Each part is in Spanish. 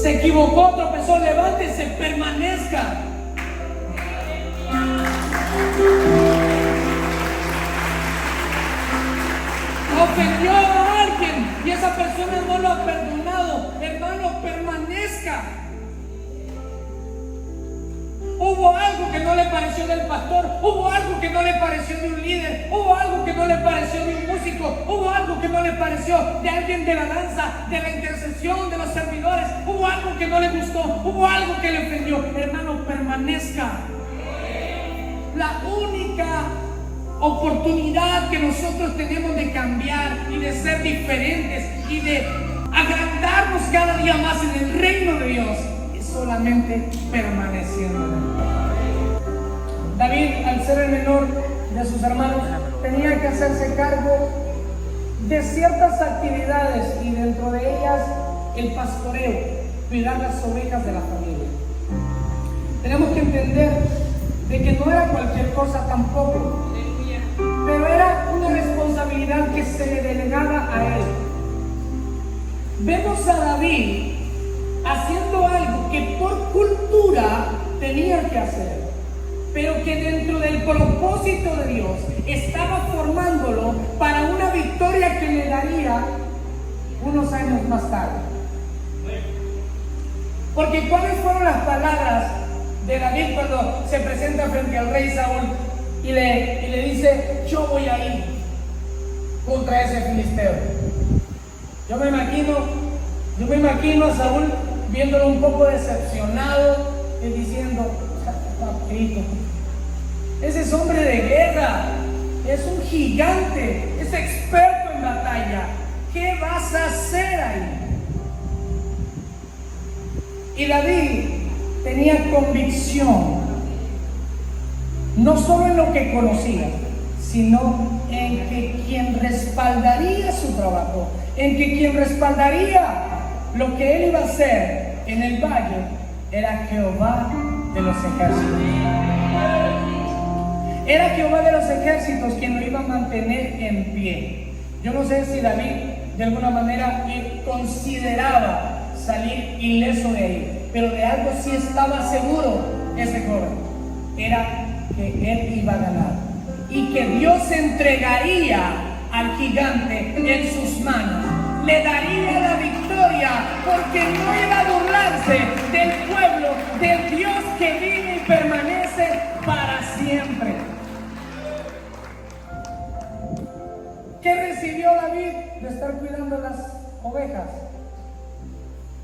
Se equivocó, tropezó, levántese, permanezca. Ofendió a alguien y esa persona no lo ha perdonado. Hermano, permanezca. Hubo algo que no le pareció del pastor, hubo algo que no le pareció de un líder, hubo algo que no le pareció de un músico, hubo algo que no le pareció de alguien de la danza, de la intercesión, de los servidores, hubo algo que no le gustó, hubo algo que le ofendió. Hermano, permanezca. La única oportunidad que nosotros tenemos de cambiar y de ser diferentes y de agrandarnos cada día más en el reino de Dios es solamente permaneciendo. David, al ser el menor de sus hermanos, tenía que hacerse cargo de ciertas actividades y dentro de ellas el pastoreo, cuidar las ovejas de la familia. Tenemos que entender de que no era cualquier cosa tampoco, pero era una responsabilidad que se le delegaba a él. Vemos a David haciendo algo que por cultura tenía que hacer, pero que dentro del propósito de Dios estaba formándolo para una victoria que le daría unos años más tarde. Porque ¿cuáles fueron las palabras de David cuando se presenta frente al rey Saúl y le dice: yo voy a ir contra ese filisteo? Yo me imagino a Saúl viéndolo un poco decepcionado y diciendo: papito, ese es hombre de guerra, es un gigante, es experto en batalla, ¿qué vas a hacer ahí? Y David tenía convicción, no solo en lo que conocía, sino en que quien respaldaría su trabajo, en que quien respaldaría lo que él iba a hacer en el valle, era Jehová de los ejércitos. Era Jehová de los ejércitos quien lo iba a mantener en pie. Yo no sé si David de alguna manera consideraba salir ileso de ahí, pero de algo sí estaba seguro ese joven: era que él iba a ganar y que Dios entregaría al gigante en sus manos, le daría la victoria, porque no iba a burlarse del pueblo, del Dios que vive y permanece para siempre. ¿Qué recibió David de estar cuidando las ovejas?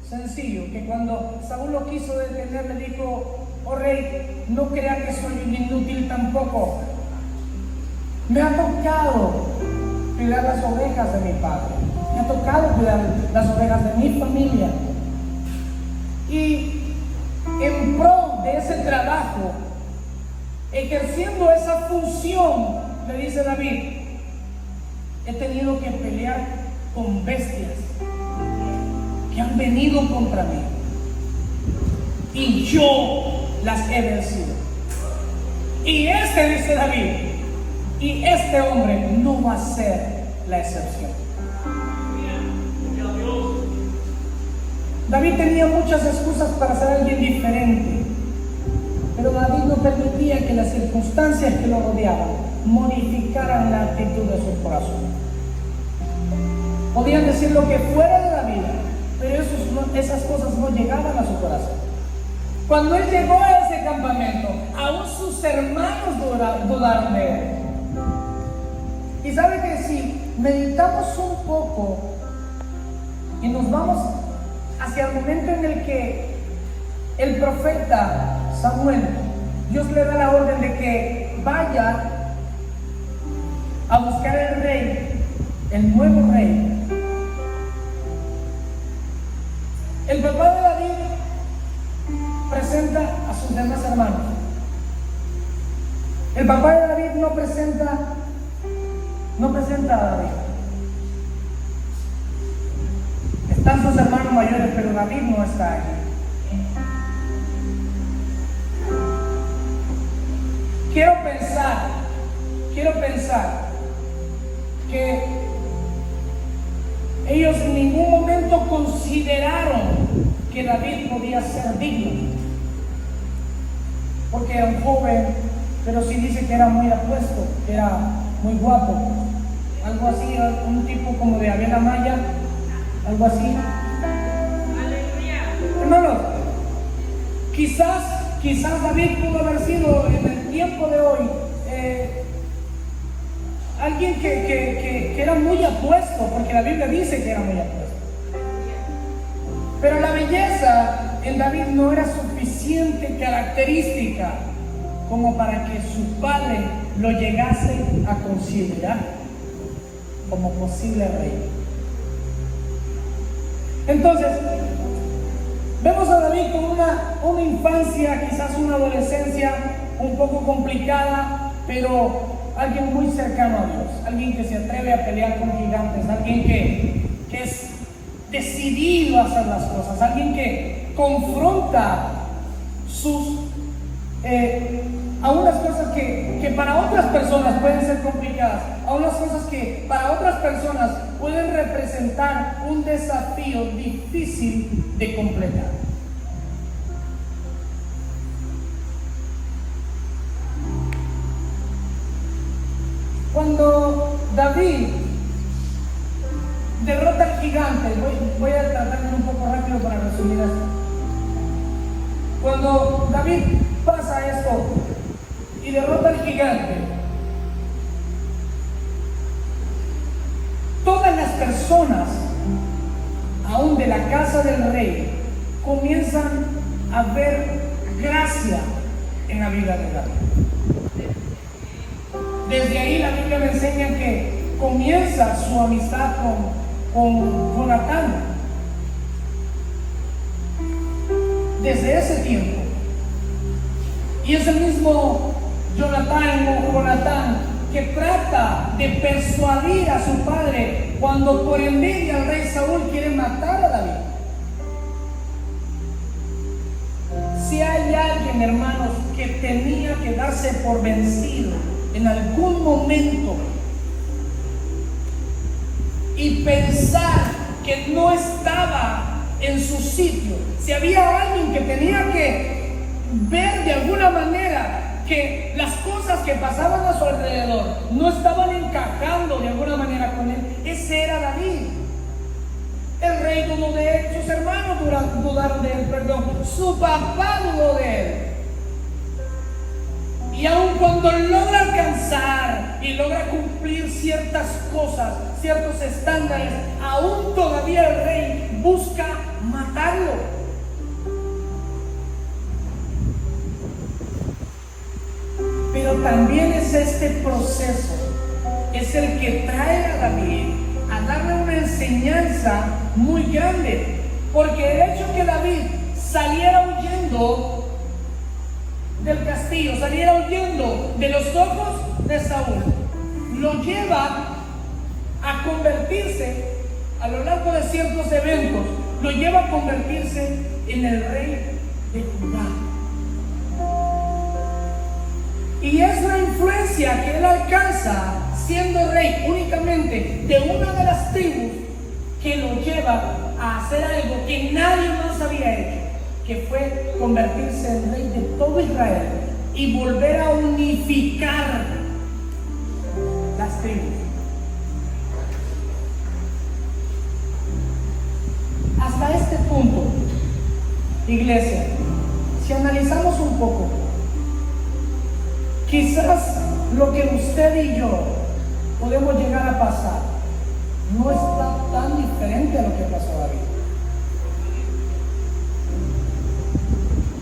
Sencillo, que cuando Saúl lo quiso detener, le dijo: oh rey, no crea que soy un inútil tampoco. Me ha tocado cuidar las ovejas de mi padre, me ha tocado cuidar las ovejas de mi familia. Y en pro de ese trabajo, ejerciendo esa función, le dice David: he tenido que pelear con bestias que han venido contra mí y yo las he vencido. Y dice David, y este hombre no va a ser la excepción. David tenía muchas excusas para ser alguien diferente, pero David no permitía que las circunstancias que lo rodeaban modificaran la actitud de su corazón. Podían decir lo que fuera de David, pero esas cosas no llegaban a su corazón. Cuando él llegó a ese campamento, aún sus hermanos dudaron de él. Y sabe que si meditamos un poco y nos vamos hacia el momento en el que el profeta Samuel, Dios le da la orden de que vaya a buscar el rey, el nuevo rey. El papá de David presenta a sus demás hermanos. El papá de David no presenta a David. Están sus hermanos mayores, pero David no está ahí. Quiero pensar que ellos en ningún momento consideraron que David podía ser digno, porque era un joven, pero sí dice que era muy apuesto, que era muy guapo, algo así, un tipo como de Abel Amaya, algo así. Hermanos, quizás David pudo haber sido en el tiempo de hoy alguien que era muy apuesto, porque la Biblia dice que era muy apuesto. Pero la belleza en David no era suficiente característica como para que su padre lo llegase a considerar como posible rey. Entonces, vemos a David con una infancia, quizás una adolescencia un poco complicada, pero alguien muy cercano a Dios, alguien que se atreve a pelear con gigantes, alguien que es decidido a hacer las cosas, alguien que confronta a unas cosas que para otras personas pueden ser complicadas, a unas cosas que para otras personas pueden representar un desafío difícil de completar. Cuando David derrota al gigante, voy a tratar de ir un poco rápido para resumir esto. Cuando David pasa esto y derrota al gigante, todas las personas, aún de la casa del rey, comienzan a ver gracia en la vida de David. Desde ahí la Biblia me enseña que comienza su amistad con Jonatán. Desde ese tiempo. Y es el mismo Jonatán que trata de persuadir a su padre cuando por envidia el rey Saúl quiere matar a David. Si hay alguien, hermanos, que tenía que darse por vencido en algún momento y pensar que no estaba en su sitio, si había alguien que tenía que ver de alguna manera que las cosas que pasaban a su alrededor no estaban encajando de alguna manera con él, ese era David. El rey dudó de él, sus hermanos dudaron de él, su papá dudó de él. Y aun cuando logra alcanzar y logra cumplir ciertas cosas, ciertos estándares, aún todavía el rey busca matarlo. Pero también es este proceso, es el que trae a David a darle una enseñanza muy grande. Porque el hecho que David saliera huyendo del castillo, saliera huyendo de los ojos de Saúl, lo lleva a convertirse, a lo largo de ciertos eventos, lo lleva a convertirse en el rey de Judá. Y es la influencia que él alcanza siendo rey únicamente de una de las tribus que lo lleva a hacer algo que nadie más había hecho, que fue convertirse en rey de todo Israel y volver a unificar las tribus. Hasta este punto, iglesia, si analizamos un poco, quizás lo que usted y yo podemos llegar a pasar no está tan diferente a lo que pasó a David.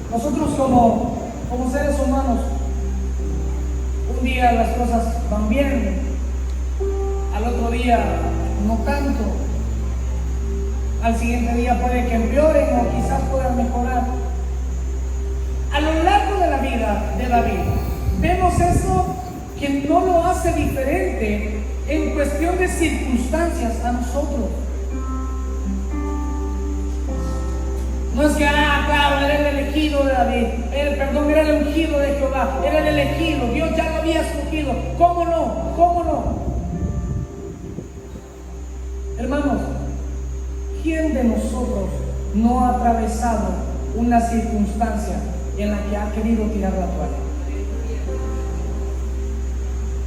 Nosotros como seres humanos, un día las cosas van bien, al otro día no tanto, al siguiente día puede que empeoren o quizás puedan mejorar. A lo largo de la vida de David, vemos eso que no lo hace diferente en cuestión de circunstancias a nosotros. No es que, claro, era el elegido de David, era el ungido de Jehová, era el elegido, Dios ya lo había escogido. ¿Cómo no? ¿Cómo no? Hermanos, ¿quién de nosotros no ha atravesado una circunstancia en la que ha querido tirar la toalla.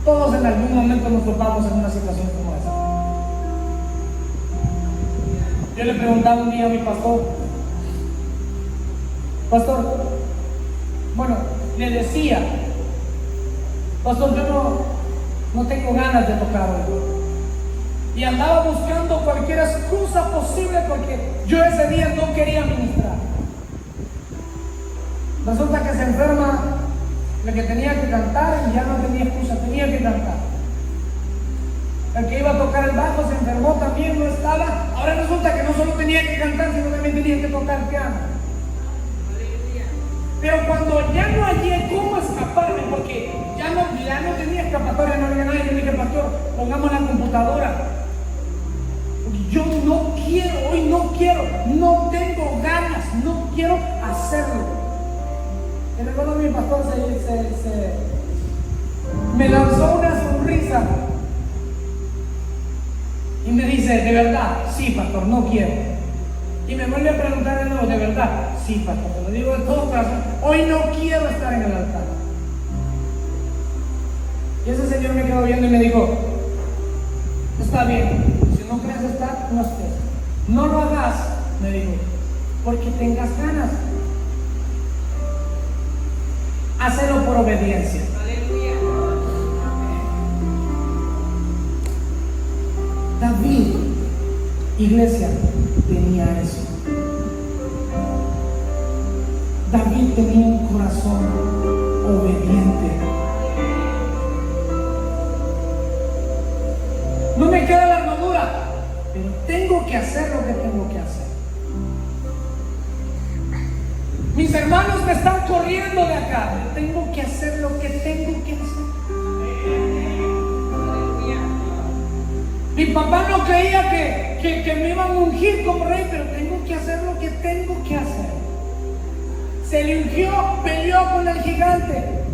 Todos en algún momento nos topamos en una situación como esa. Yo le preguntaba un día a mi pastor, bueno, le decía, pastor, yo no tengo ganas de tocar hoy. Y andaba buscando cualquier excusa posible porque yo ese día no quería ministrar. Resulta que se enferma el que tenía que cantar y ya no tenía excusa, tenía que cantar. El que iba a tocar el bajo se enfermó también, no estaba. Ahora resulta que no solo tenía que cantar, sino también tenía que tocar piano. Pero cuando ya no hallé cómo escaparme, porque ya no tenía escapatoria, no había nadie, yo dije, pastor, pongamos la computadora. Yo no quiero, hoy no quiero, no tengo ganas, no quiero hacerlo. El hermano de mi pastor me lanzó una sonrisa y me dice, ¿de verdad? Sí, pastor, no quiero. Y me vuelve a preguntar de nuevo, ¿de verdad? Sí, pastor, te lo digo de todo corazón, hoy no quiero estar en el altar. Y ese señor me quedó viendo y me dijo, está bien, si no quieres estar, no estés. No lo hagas, me dijo, porque tengas ganas. Hazlo por obediencia. Aleluya. David, iglesia, tenía eso. David tenía un corazón obediente. No me queda la armadura, pero tengo que hacer lo que tengo que hacer. Mis hermanos me están corriendo de acá, tengo que hacer lo que tengo que hacer. Mi papá no creía que me iban a ungir como rey, pero tengo que hacer lo que tengo que hacer. Se le ungió, peleó con el gigante,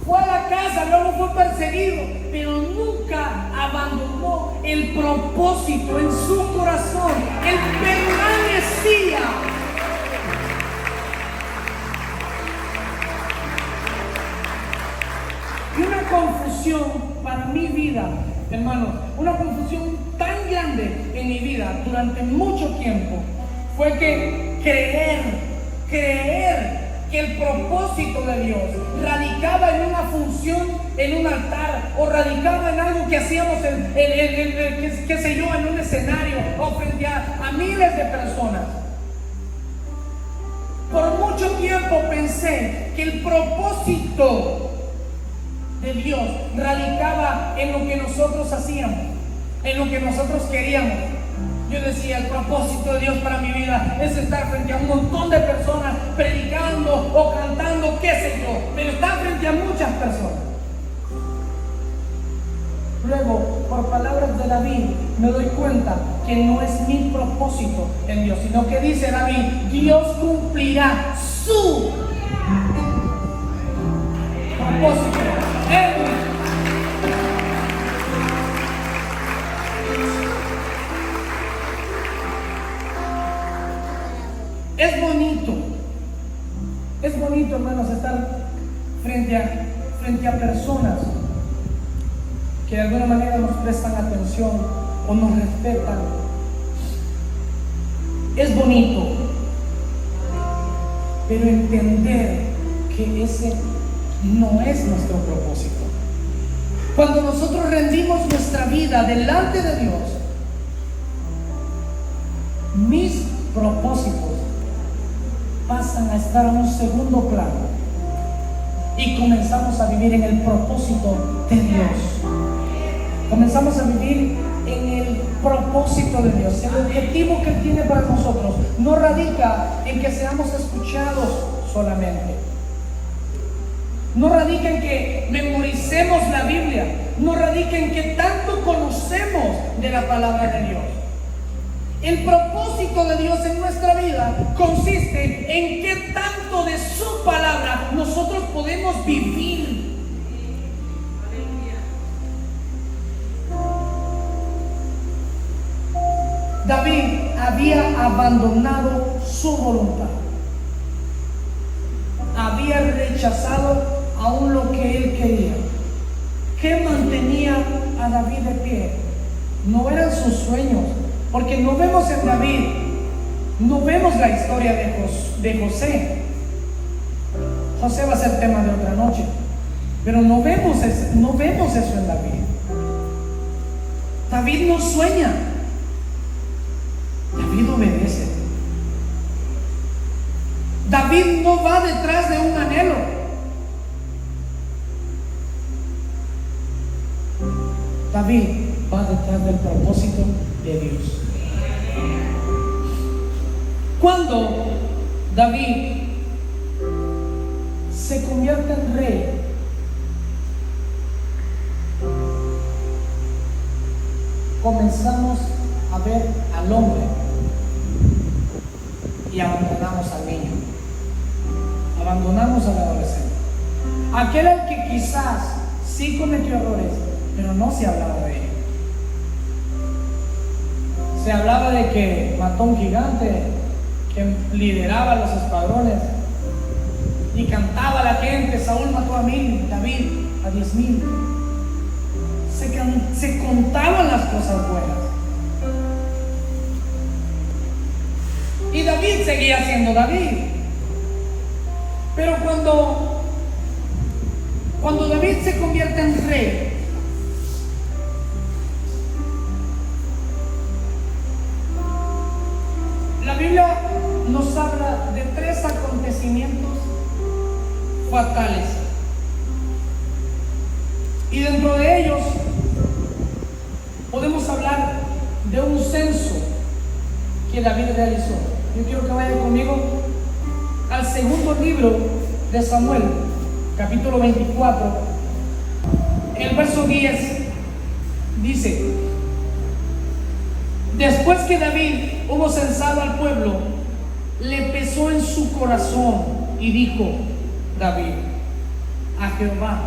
fue a la casa, luego fue perseguido, pero nunca abandonó el propósito en su corazón. Él permanecía. Y una confusión para mi vida, hermanos, una confusión tan grande en mi vida durante mucho tiempo fue que creer que el propósito de Dios radicaba en una función, en un altar, o radicaba en algo que hacíamos qué sé yo, en un escenario o frente a miles de personas. Por mucho tiempo pensé que el propósito de Dios radicaba en lo que nosotros hacíamos, en lo que nosotros queríamos. Yo decía, el propósito de Dios para mi vida es estar frente a un montón de personas predicando o cantando, qué sé yo, pero estar frente a muchas personas. Luego, por palabras de David, me doy cuenta que no es mi propósito en Dios, sino que dice David, Dios cumplirá su propósito. Es bonito, hermanos, estar frente a personas que de alguna manera nos prestan atención o nos respetan. Es bonito, pero entender que ese no es nuestro propósito. Cuando nosotros rendimos nuestra vida delante de Dios, mis propósitos pasan a estar en un segundo plano y comenzamos a vivir en el propósito de Dios. Comenzamos a vivir en el propósito de Dios. El objetivo que Él tiene para nosotros no radica en que seamos escuchados solamente. No radica en que memoricemos la Biblia. No radica en que tanto conocemos de la palabra de Dios. El propósito de Dios en nuestra vida consiste en qué tanto de su palabra nosotros podemos vivir. David había abandonado su voluntad. Había rechazado aún lo que él quería. ¿Qué mantenía a David de pie? No eran sus sueños, porque no vemos en David, no vemos la historia de José. José va a ser tema de otra noche, pero no vemos eso en David. David no sueña, David obedece. David no va detrás de un anhelo. David va detrás del propósito de Dios. Cuando David se convierte en rey, comenzamos a ver al hombre y abandonamos al niño, abandonamos al adolescente, aquel al que quizás sí cometió errores, pero no se hablaba de él. Se hablaba de que mató un gigante, que lideraba los escuadrones y cantaba a la gente: Saúl mató a 1000, David a 10,000. Se contaban las cosas buenas. Y David seguía siendo David. Pero cuando David se convierte en rey, la Biblia nos habla de 3 acontecimientos fatales. Y dentro de ellos podemos hablar de un censo que David realizó. Yo quiero que vayan conmigo al segundo libro de Samuel, capítulo 24. El verso 10 dice: después que David hubo censado al pueblo, le pesó en su corazón y dijo David a Jehová: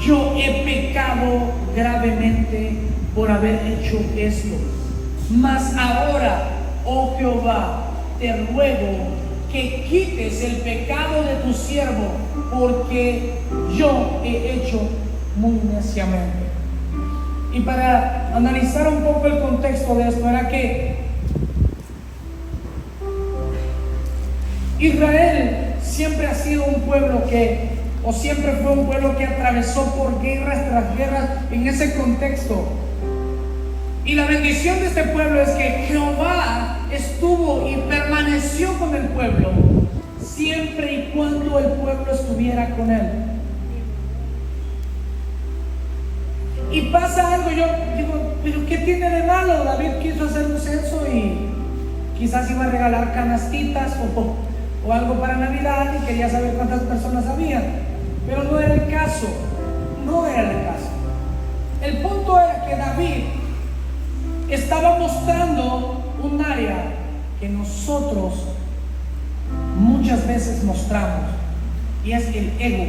yo he pecado gravemente por haber hecho esto. Mas ahora, oh Jehová, te ruego que quites el pecado de tu siervo, porque yo he hecho muy neciamente. Y para analizar un poco el contexto de esto, era que Israel siempre ha sido un pueblo siempre fue un pueblo que atravesó por guerras tras guerras en ese contexto. Y la bendición de este pueblo es que Jehová estuvo y permaneció con el pueblo siempre y cuando el pueblo estuviera con él. Y pasa algo, yo digo, pero ¿qué tiene de malo? David quiso hacer un censo y quizás iba a regalar canastitas o algo para Navidad y quería saber cuántas personas habían, pero no era el caso, no era el caso. El punto era que David estaba mostrando un área que nosotros muchas veces mostramos, y es el ego.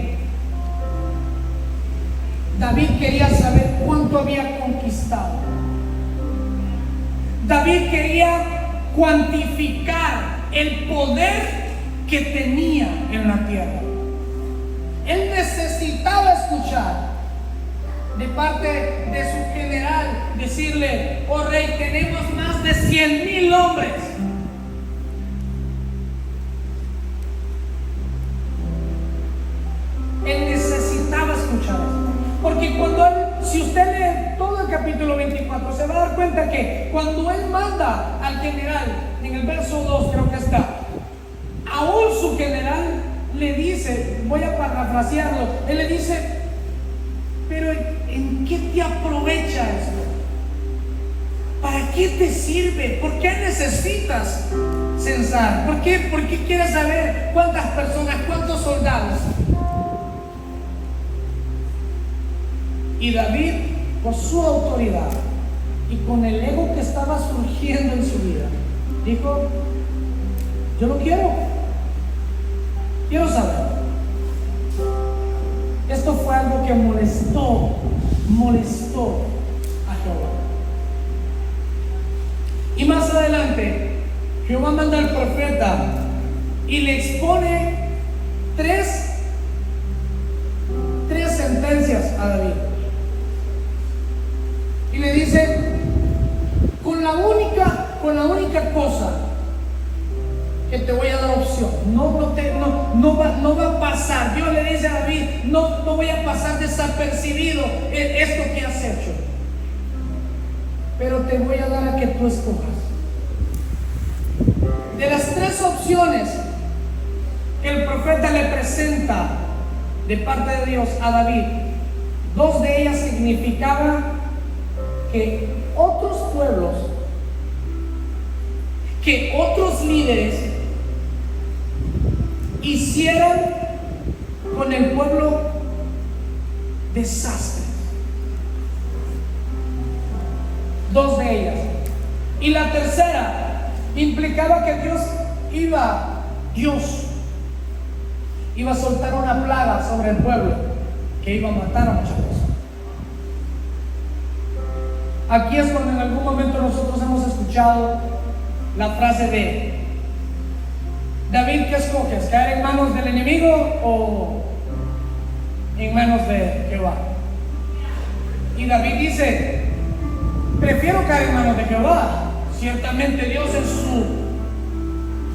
David quería saber cuánto había conquistado. David quería cuantificar el poder que tenía en la tierra. Él necesitaba escuchar de parte de su general decirle: oh rey, tenemos más de 100,000 hombres. Él necesitaba escuchar eso, porque si usted lee todo el capítulo 24, se va a dar cuenta que cuando él manda al general, en el verso 2 creo que está, aún su general le dice, voy a parafrasearlo, él le dice: pero ¿en qué te aprovecha esto? ¿Para qué te sirve? ¿Por qué necesitas censar? ¿Por qué quieres saber cuántas personas, cuántos soldados? Y David, por su autoridad y con el ego que estaba surgiendo en su vida, dijo: yo no quiero saber. Esto fue algo que molestó a Jehová. Y más adelante Jehová manda al profeta y le expone tres sentencias a David. Y le dice, con la única cosa que te voy a dar opción, no va a pasar. Dios le dice a David, no voy a pasar desapercibido esto que has hecho, pero te voy a dar a que tú escojas. De las tres opciones que el profeta le presenta de parte de Dios a David, dos de ellas significaban que otros pueblos, que otros líderes hicieran con el pueblo desastres. Dos de ellas. Y la tercera implicaba que Dios iba a soltar una plaga sobre el pueblo que iba a matar a muchas personas. Aquí es cuando en algún momento nosotros hemos escuchado la frase de David, ¿qué escoges? ¿Caer en manos del enemigo o en manos de Jehová? Y David dice, prefiero caer en manos de Jehová. Ciertamente Dios en su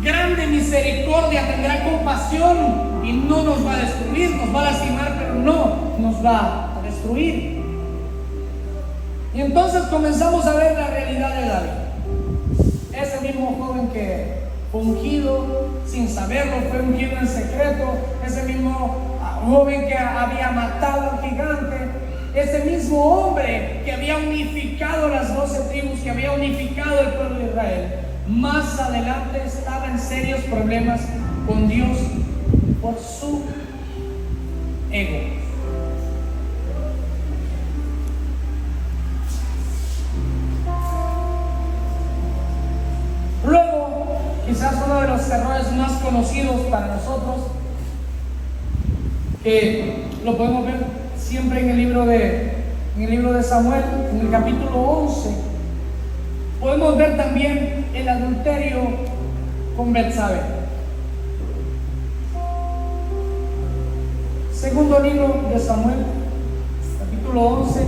grande misericordia tendrá compasión y no nos va a destruir, nos va a lastimar, pero no nos va a destruir. Y entonces comenzamos a ver la realidad de David. Ese mismo joven que fue ungido sin saberlo, fue ungido en secreto, ese mismo joven que había matado al gigante, ese mismo hombre que había unificado las 12 tribus, que había unificado el pueblo de Israel, más adelante estaba en serios problemas con Dios por su ego. Luego, quizás uno de los errores más conocidos para nosotros, que lo podemos ver siempre en el libro de Samuel, en el capítulo 11, podemos ver también el adulterio con Betsabé. Segundo libro de Samuel, capítulo 11.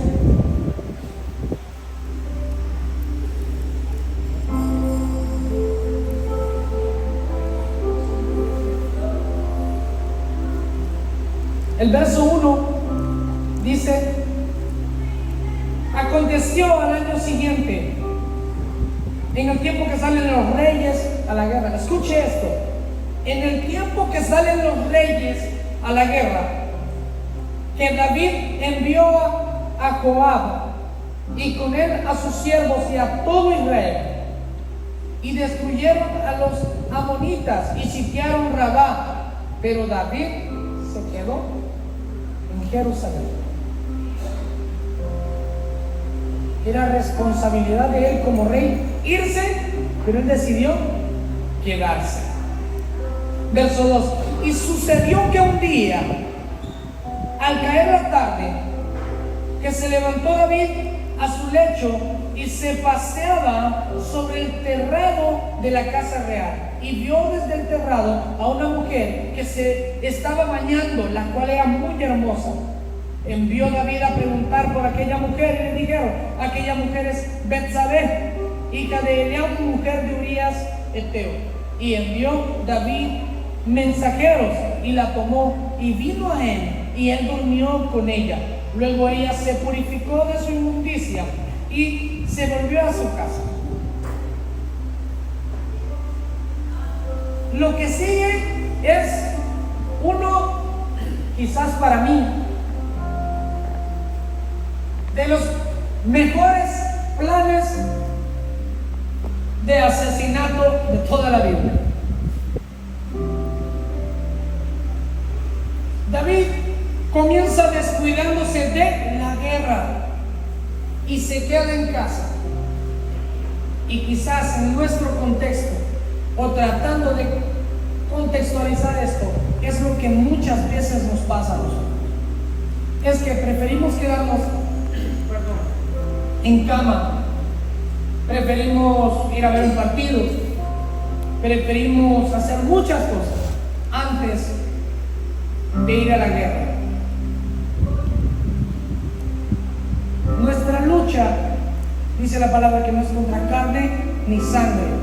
El verso 1 dice: aconteció al año siguiente, en el tiempo que salen los reyes a la guerra. Escuche esto: en el tiempo que salen los reyes a la guerra, que David envió a Joab y con él a sus siervos y a todo Israel, y destruyeron a los amonitas y sitiaron Rabá, pero David se quedó en Jerusalén. Era responsabilidad de él como rey irse, pero él decidió quedarse. Verso 2: y sucedió que un día, al caer la tarde, que se levantó David a su lecho y se paseaba sobre el terrado de la casa real, y vio desde el terrado a una mujer que se estaba bañando, la cual era muy hermosa. Envió David a preguntar por aquella mujer, y le dijeron: aquella mujer es Betsabé, hija de Eliab, mujer de Urías Eteo. Y envió David mensajeros, y la tomó, y vino a él, y él durmió con ella. Luego ella se purificó de su inmundicia y se volvió a su casa. Lo que sigue es uno, quizás para mí, de los mejores planes de asesinato de toda la Biblia. David comienza descuidándose de la guerra y se queda en casa. Y quizás en nuestro contexto, o tratando de contextualizar esto, es lo que muchas veces nos pasa a nosotros. Es que preferimos quedarnos en cama, preferimos ir a ver un partido, preferimos hacer muchas cosas antes de ir a la guerra. Nuestra lucha, dice la palabra, que no es contra carne ni sangre.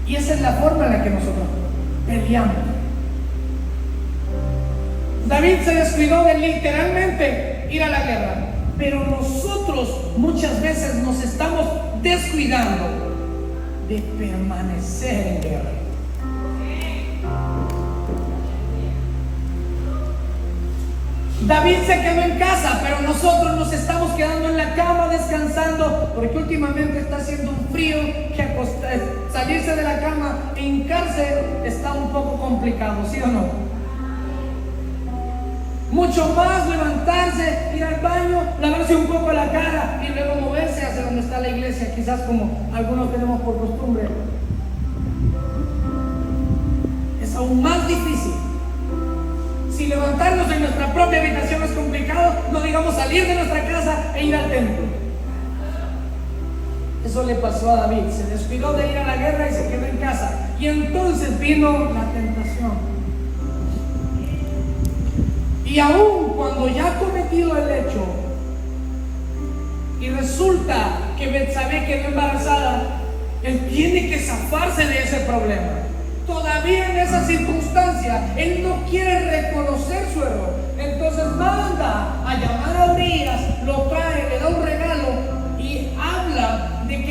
Y esa es la forma en la que nosotros peleamos. David se descuidó de literalmente ir a la guerra, pero nosotros muchas veces nos estamos descuidando de permanecer en guerra. David se quedó en casa, pero nosotros nos estamos quedando en la cama descansando, porque últimamente está haciendo un frío que salirse de la cama e hincarse está un poco complicado, ¿sí o no? Mucho más levantarse, ir al baño, lavarse un poco la cara y luego moverse hacia donde está la iglesia, quizás como algunos tenemos por costumbre. Es aún más difícil. Si levantarnos en nuestra propia habitación es complicado, no digamos salir de nuestra casa e ir al templo. Eso le pasó a David, se descuidó de ir a la guerra y se quedó en casa. Y entonces vino la tentación. Y aún cuando ya ha cometido el hecho y resulta que Betsabé quedó embarazada, él tiene que zafarse de ese problema. Todavía en esa circunstancia, él no quiere reconocer su error. Entonces manda a llamar a Urias, lo trae, le da un regalo y habla de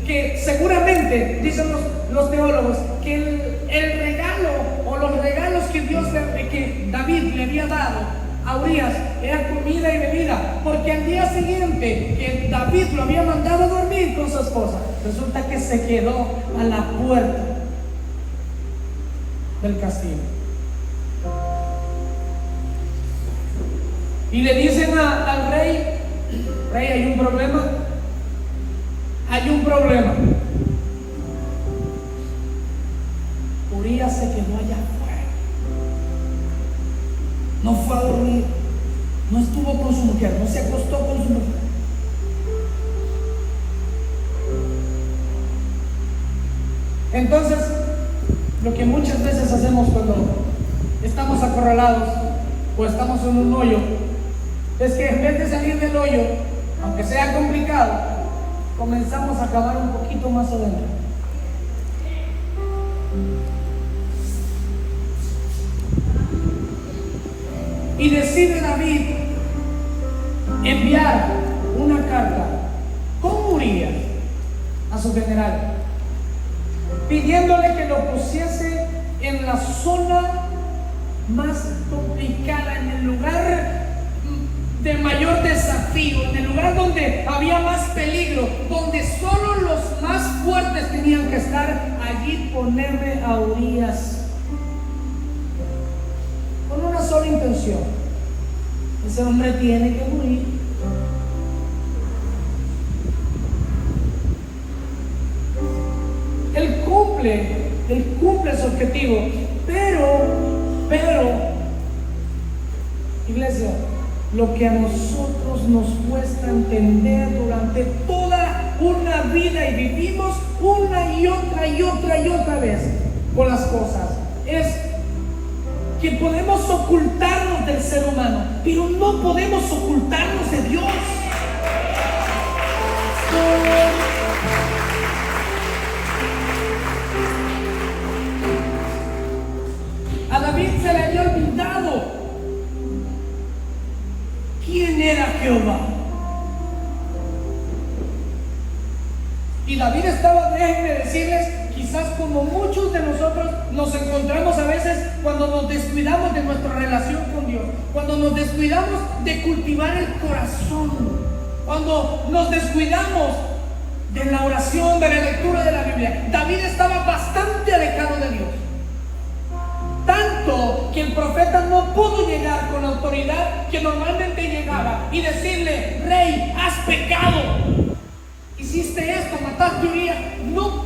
que seguramente, dicen los teólogos, que el regalo o los regalos que David le había dado a Urias era comida y bebida, porque al día siguiente que David lo había mandado a dormir con su esposa, resulta que se quedó a la puerta del castillo y le dicen al rey: rey, hay un problema. Urias se quedó allá afuera, no fue a dormir, no estuvo con su mujer, no se acostó con su mujer. Entonces, lo que muchas veces hacemos cuando estamos acorralados o estamos en un hoyo, es que en vez de salir del hoyo, aunque sea complicado, comenzamos a cavar un poquito más adentro. Y decide David enviar una carta con Urias a su general, pidiéndole que lo pusiese en la zona más complicada, en el lugar de mayor desafío, en el lugar donde había más peligro, donde solo los más fuertes tenían que estar. Allí ponerle a Urias con una sola intención: ese hombre tiene que morir. Él cumple su objetivo, pero iglesia, lo que a nosotros nos cuesta entender durante toda una vida, y vivimos una y otra vez con las cosas, es que podemos ocultarnos del ser humano, pero no podemos ocultarnos de Dios. A David se le había olvidado quién era Jehová. Y David estaba, déjenme decirles, quizás como muchos de nosotros nos encontramos a veces cuando nos descuidamos de nuestra relación con Dios, cuando nos descuidamos de cultivar el corazón, cuando nos descuidamos de la oración, de la lectura de la Biblia. David estaba bastante alejado de Dios, tanto que el profeta no pudo llegar con la autoridad que normalmente llegaba y decirle: rey, has pecado, hiciste esto, mataste a Urias. No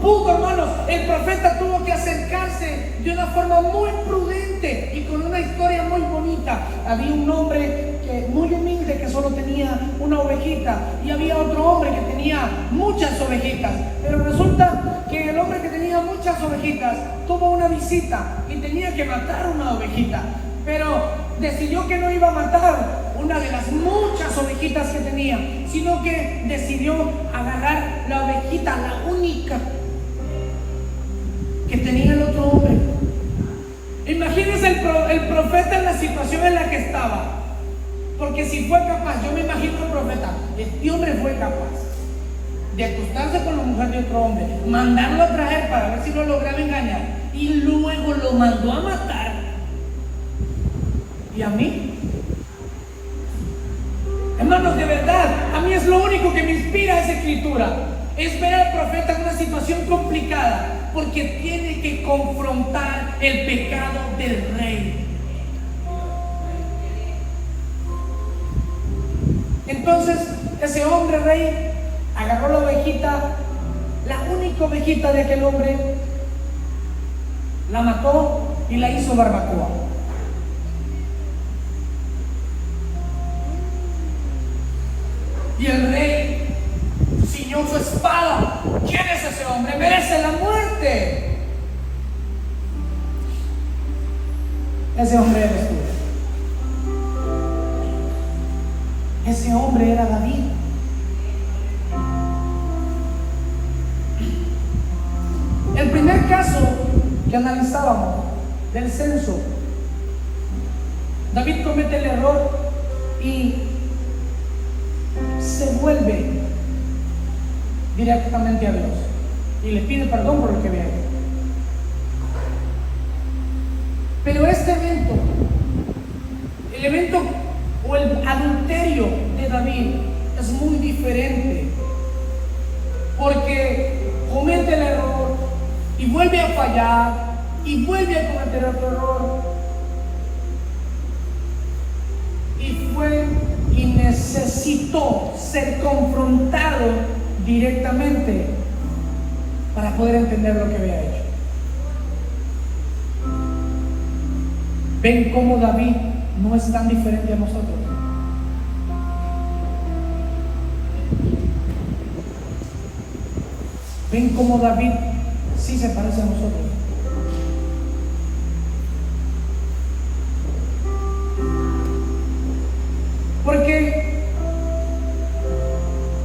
pudo, hermanos. El profeta tuvo que acercarse de una forma muy prudente y con una historia muy bonita. Había un hombre muy humilde que solo tenía una ovejita, y había otro hombre que tenía muchas ovejitas. Pero resulta que el hombre que tenía muchas ovejitas tuvo una visita y tenía que matar una ovejita, pero decidió que no iba a matar una de las muchas ovejitas que tenía, sino que decidió agarrar la ovejita, la única que tenía el otro hombre. Imagínense el profeta en la situación en la que estaba, porque si fue capaz, yo me imagino al profeta, este hombre fue capaz de acostarse con la mujer de otro hombre, mandarlo a traer para ver si lo lograba engañar, y luego lo mandó a matar. ¿Y a mí? Hermanos, de verdad, a mí es lo único que me inspira esa escritura, es ver al profeta en una situación complicada, porque tiene que confrontar el pecado del rey. Entonces, ese hombre rey agarró la ovejita, la única ovejita de aquel hombre, la mató y la hizo barbacoa. Y el rey ciñó su espada. ¿Quién es ese hombre? Merece la muerte. Ese hombre eres tú. Ese hombre era David. El primer caso que analizábamos del censo, David comete el error y se vuelve directamente a Dios y le pide perdón por lo que había hecho. Pero este evento, el evento o el adulterio de David, es muy diferente, porque comete el error y vuelve a fallar y vuelve a cometer otro error, y necesitó ser confrontado directamente para poder entender lo que había hecho. ¿Ven cómo David no es tan diferente a nosotros? ¿Ven cómo David sí se parece a nosotros? Porque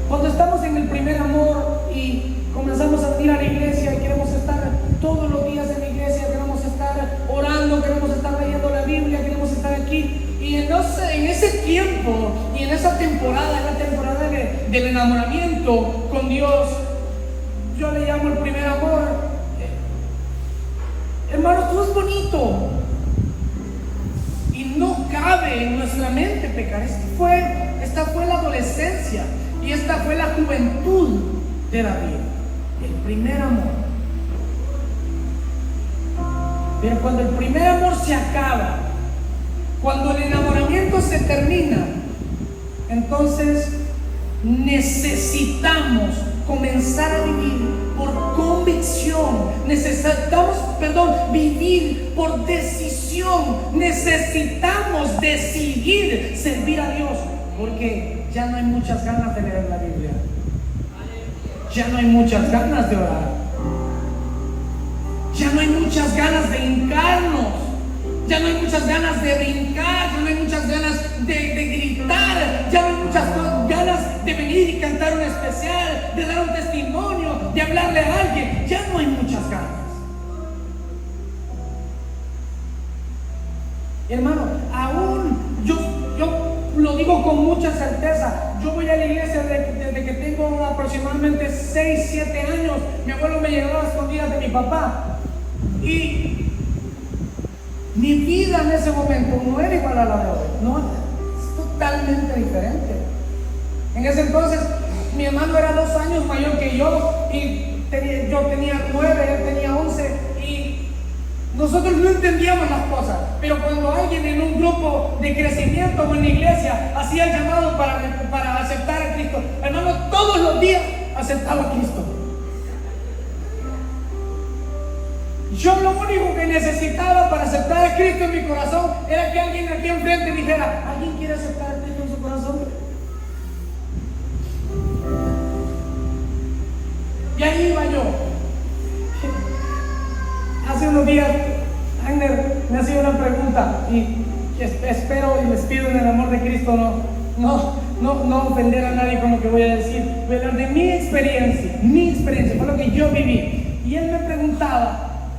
cuando estamos en el primer amor y comenzamos a venir a la iglesia y queremos estar todos los días en la iglesia, queremos estar orando, queremos estar leyendo la Biblia, queremos estar aquí, y en ese tiempo y en esa temporada, en la temporada del enamoramiento con Dios, yo le llamo el primer amor. Hermanos, todo es bonito y no cabe en nuestra mente pecar. Esta fue la adolescencia y esta fue la juventud de David, el primer amor. Pero cuando el primer amor se acaba, cuando el enamoramiento se termina, entonces necesitamos comenzar a vivir por convicción, necesitamos, vivir por decisión, necesitamos decidir servir a Dios, porque ya no hay muchas ganas de leer la Biblia, ya no hay muchas ganas de orar, ya no hay muchas ganas de hincarnos, ya no hay muchas ganas de brincar, ya no hay muchas ganas de gritar, ya no hay muchas ganas de venir y cantar un especial, de dar un testimonio, de hablarle a alguien. Ya no hay muchas ganas. Hermano, aún yo lo digo con mucha certeza. Yo voy a la iglesia desde que tengo aproximadamente 6, 7 años. Mi abuelo me llevaba a escondidas de mi papá. Y mi vida en ese momento no era igual a la de hoy, no, es totalmente diferente. En ese entonces mi hermano era 2 años mayor que yo y yo tenía 9, él tenía 11, y nosotros no entendíamos las cosas. Pero cuando alguien en un grupo de crecimiento o en la iglesia hacía el llamado para aceptar a Cristo, hermano, todos los días aceptaba a Cristo. Yo lo único que necesitaba para aceptar a Cristo en mi corazón era que alguien aquí enfrente dijera: alguien quiere aceptarte con su corazón? Y ahí iba yo. Hace unos días, Agner me hacía una pregunta y espero y les pido en el amor de Cristo no ofender a nadie con lo que voy a decir. Voy a hablar de mi experiencia, fue lo que yo viví. Y él me preguntaba,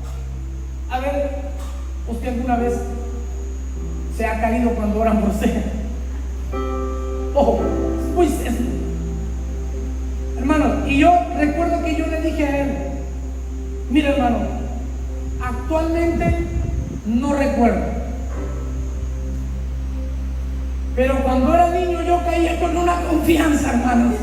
a ver, ¿usted alguna vez se ha caído cuando oran por usted? Ojo, pues hermano, y yo recuerdo que yo le dije a él, mira hermano, actualmente no recuerdo, pero cuando era niño yo caía con una confianza, hermanos.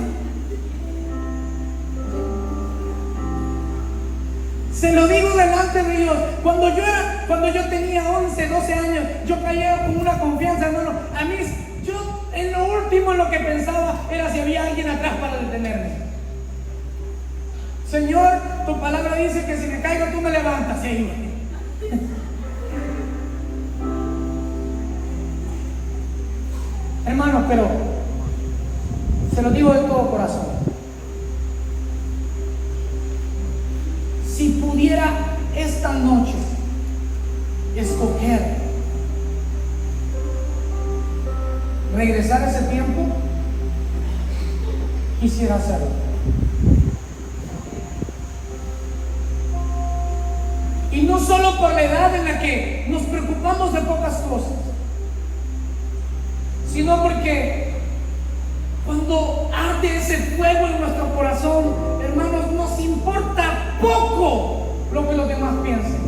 Se lo digo delante de Dios, cuando yo tenía 11, 12 años, yo caía con una confianza, hermano. A mí, yo en lo último en lo que pensaba era si había alguien atrás para detenerme. Señor, tu palabra dice que si me caigo tú me levantas. Y ahí hermanos, pero se lo digo de todo corazón. Si pudiera esta noche escoger regresar a ese tiempo, quisiera hacerlo. Y no solo por la edad en la que nos preocupamos de pocas cosas, sino porque cuando arde ese fuego en nuestro corazón, hermanos, nos importa poco lo que los demás piensen.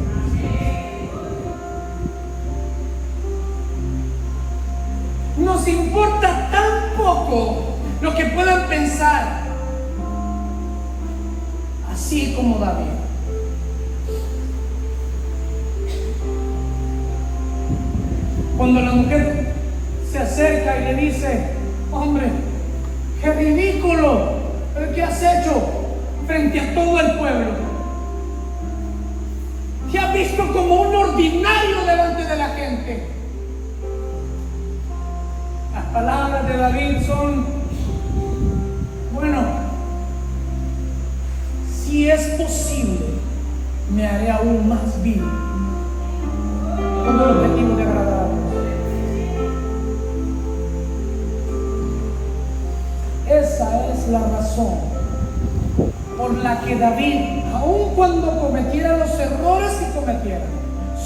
Nos importa tan poco lo que puedan pensar, así como David. Cuando la mujer se acerca y le dice, hombre, qué ridículo el que has hecho frente a todo el pueblo. Te has visto como un ordinario delante de la gente. Las palabras de David son, bueno, si es posible, me haré aún más vil, con el objetivo de agradar a Dios. Esa es la razón por la que David, aun cuando cometiera los errores que cometiera,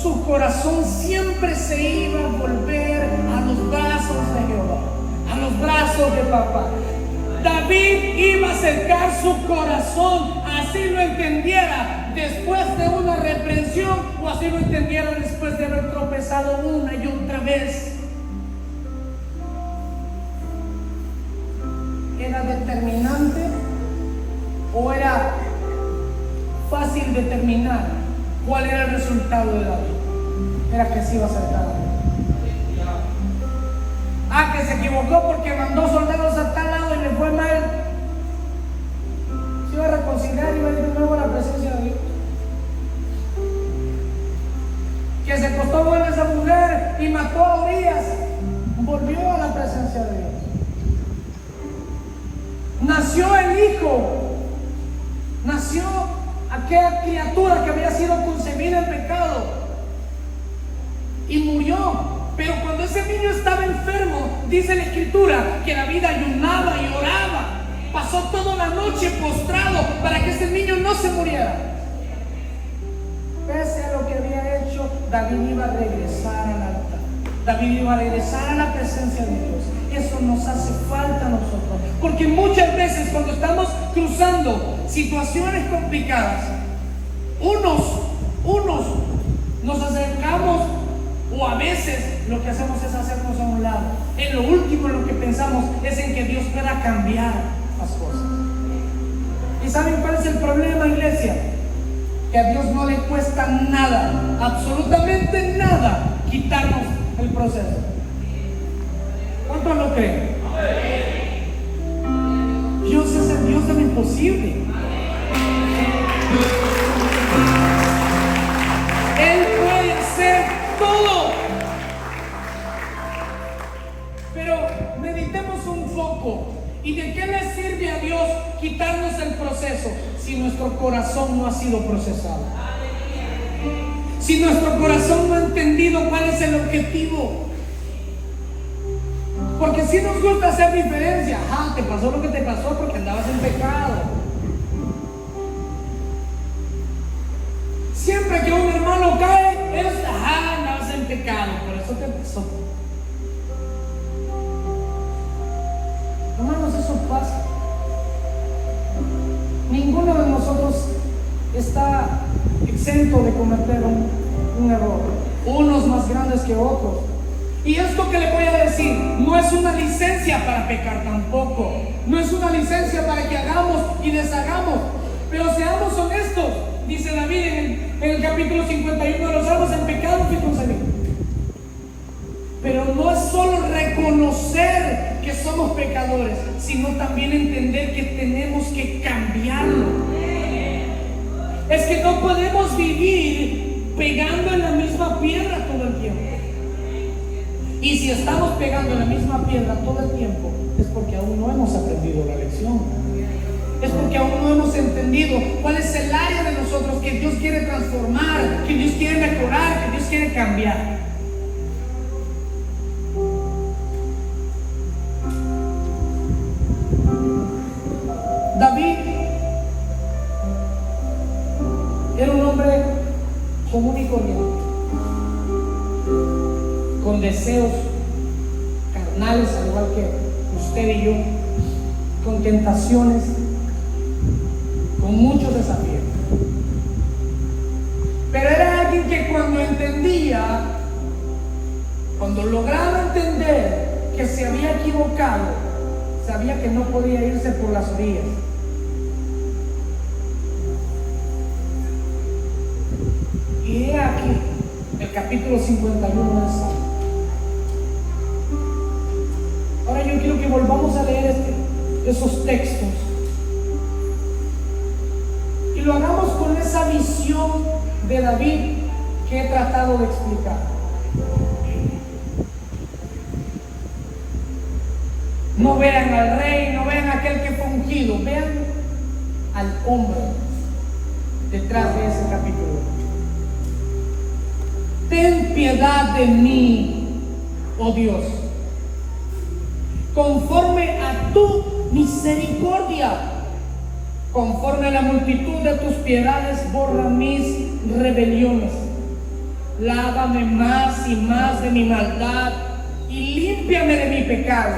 su corazón siempre se iba a volver a los brazos de Jehová, a los brazos de papá. David iba a acercar su corazón, así lo entendiera después de una reprensión o así lo entendiera después de haber tropezado una y otra vez. ¿Era determinante o era fácil determinar cuál era el resultado de David? Era que se iba a acercar a Dios. Que se equivocó porque mandó soldados a tal lado y le fue mal. Se iba a reconciliar y iba a ir de nuevo a la presencia de Dios. Que se acostó con esa mujer y mató a Urias, volvió a la presencia de Dios. Nació el hijo, nació aquella criatura que había sido concebida en pecado y murió. Pero cuando ese niño estaba enfermo, dice la Escritura que David ayunaba y oraba, pasó toda la noche postrado para que ese niño no se muriera. Pese a lo que había hecho, David iba a regresar al altar, David iba a regresar a la presencia de Dios. Eso nos hace falta a nosotros, porque muchas veces cuando estamos cruzando situaciones complicadas, unos nos acercamos, o a veces lo que hacemos es hacernos a un lado. En lo último en lo que pensamos es en que Dios pueda cambiar las cosas. ¿Y saben cuál es el problema, iglesia? Que a Dios no le cuesta nada, absolutamente nada, quitarnos el proceso. ¿Cuántos lo creen? Dios es el Dios de lo imposible. Él puede hacer todo. si nuestro corazón no ha sido procesado. Si nuestro corazón no ha entendido cuál es el objetivo. Porque si nos gusta hacer diferencia. Te pasó lo que te pasó porque andabas en pecado. Siempre que un hermano cae, andabas en pecado, por eso te pasó. Hermanos, eso pasa. Ninguno de nosotros está exento de cometer un error, unos más grandes que otros. Y esto que le voy a decir no es una licencia para pecar tampoco, no es una licencia para que hagamos y deshagamos, pero seamos honestos. Dice David en el capítulo 51 de los Salmos: en pecado fui concebido. Pero no es solo reconocer que somos pecadores, sino también entender que tenemos que cambiarlo. Es que no podemos vivir pegando en la misma piedra todo el tiempo. Y si estamos pegando en la misma piedra todo el tiempo, es porque aún no hemos aprendido la lección. Es porque aún no hemos entendido cuál es el área de nosotros que Dios quiere transformar, que Dios quiere mejorar, que Dios quiere cambiar. David era un hombre común y corriente, con deseos carnales al igual que usted y yo, con tentaciones, con muchos desafíos. Pero era alguien que cuando entendía, cuando lograba entender que se había equivocado, sabía que no podía irse por las orillas. Y he aquí el capítulo 51 del Salmo. Ahora yo quiero que volvamos a leer esos textos y lo hagamos con esa visión de David que he tratado de explicar. No vean al rey, no vean a aquel que fue ungido, vean al hombre detrás de ese capítulo. Ten piedad de mí, oh Dios, conforme a tu misericordia, conforme a la multitud de tus piedades, borra mis rebeliones. Lávame más y más de mi maldad y límpiame de mi pecado,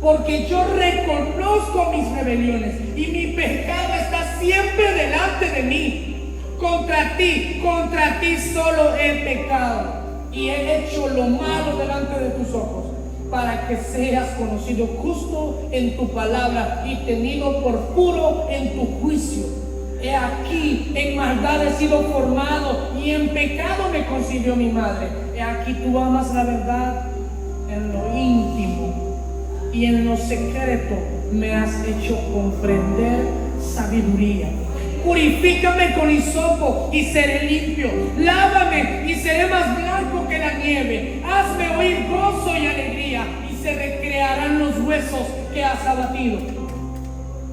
porque yo reconozco mis rebeliones y mi pecado está siempre delante de mí. Contra ti solo he pecado y he hecho lo malo delante de tus ojos, para que seas conocido justo en tu palabra y tenido por puro en tu juicio. He aquí, en maldad he sido formado y en pecado me concibió mi madre. He aquí, tú amas la verdad en lo íntimo y en lo secreto me has hecho comprender sabiduría. Purifícame con hisopo y seré limpio. Lávame y seré más blanco que la nieve. Hazme oír gozo y alegría, y se recrearán los huesos que has abatido.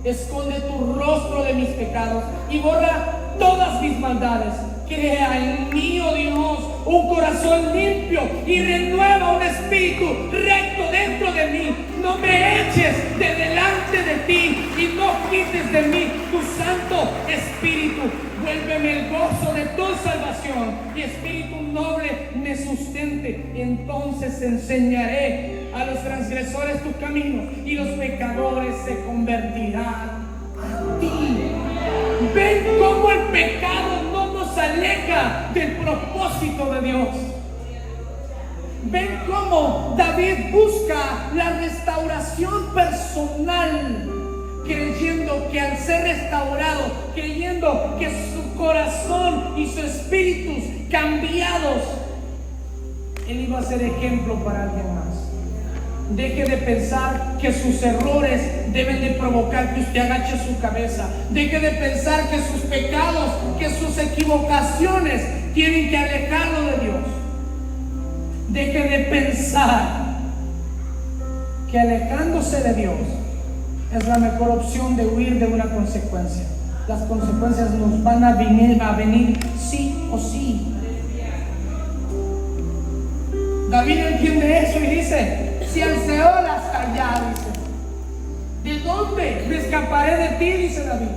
Esconde tu rostro de mis pecados y borra todas mis maldades. Crea en mí, oh Dios, un corazón limpio y renueva un espíritu recto dentro de mí. No me eches de delante de ti y no quites de mí tu santo espíritu. Vuélveme el gozo de tu salvación y espíritu noble me sustente. Entonces enseñaré a los transgresores tu camino y los pecadores se convertirán a ti. Ven cómo el pecado no nos aleja del propósito de Dios. Ven cómo David busca la restauración personal, creyendo que al ser restaurado, creyendo que su corazón y su espíritu cambiados, él iba a ser ejemplo para alguien más. Deje de pensar que sus errores deben de provocar que usted agache su cabeza. Deje de pensar que sus pecados, que sus equivocaciones tienen que alejarlo de Dios. Deje de pensar que alejándose de Dios es la mejor opción de huir de una consecuencia. las consecuencias nos van a venir sí o sí. David entiende eso y dice: si el Seol hasta allá, dice, ¿de dónde me escaparé de ti? Dice David.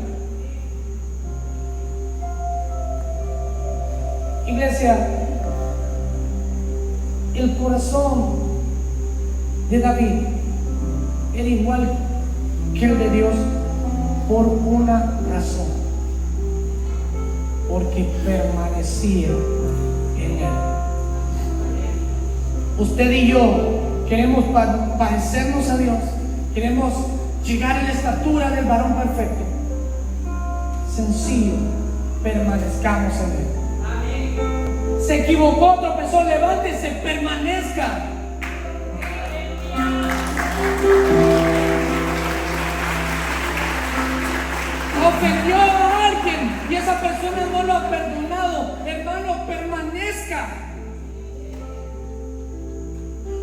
Iglesia, el corazón de David era igual que el de Dios por una razón: porque permanecía en Él. Usted y yo queremos parecernos a Dios, queremos llegar a la estatura del varón perfecto. Sencillo, permanezcamos en Él. Se equivocó, tropezó, levántese, permanezca. Ofendió a alguien y esa persona no lo ha perdonado. Hermano, permanezca.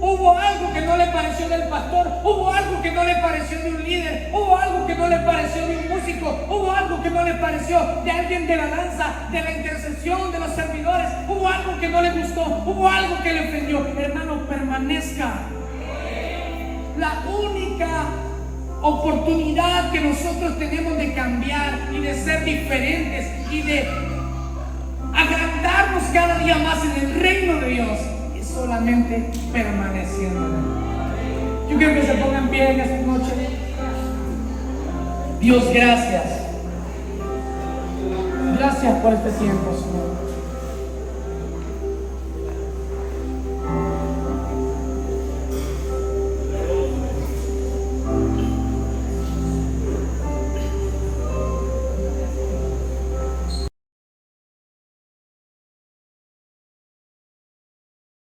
Hubo algo que no le pareció del pastor, hubo algo que no le pareció de un líder, hubo algo que no le pareció de un músico, hubo algo que no le pareció de alguien de la danza, de la intercesión, de los servidores, hubo algo que no le gustó, hubo algo que le ofendió. Hermano, permanezca. La única oportunidad que nosotros tenemos de cambiar y de ser diferentes y de agrandarnos cada día más en el reino de Dios es solamente permaneciendo en Él. Yo quiero que se pongan en pie en esta noche. Dios, gracias. Gracias por este tiempo, Señor.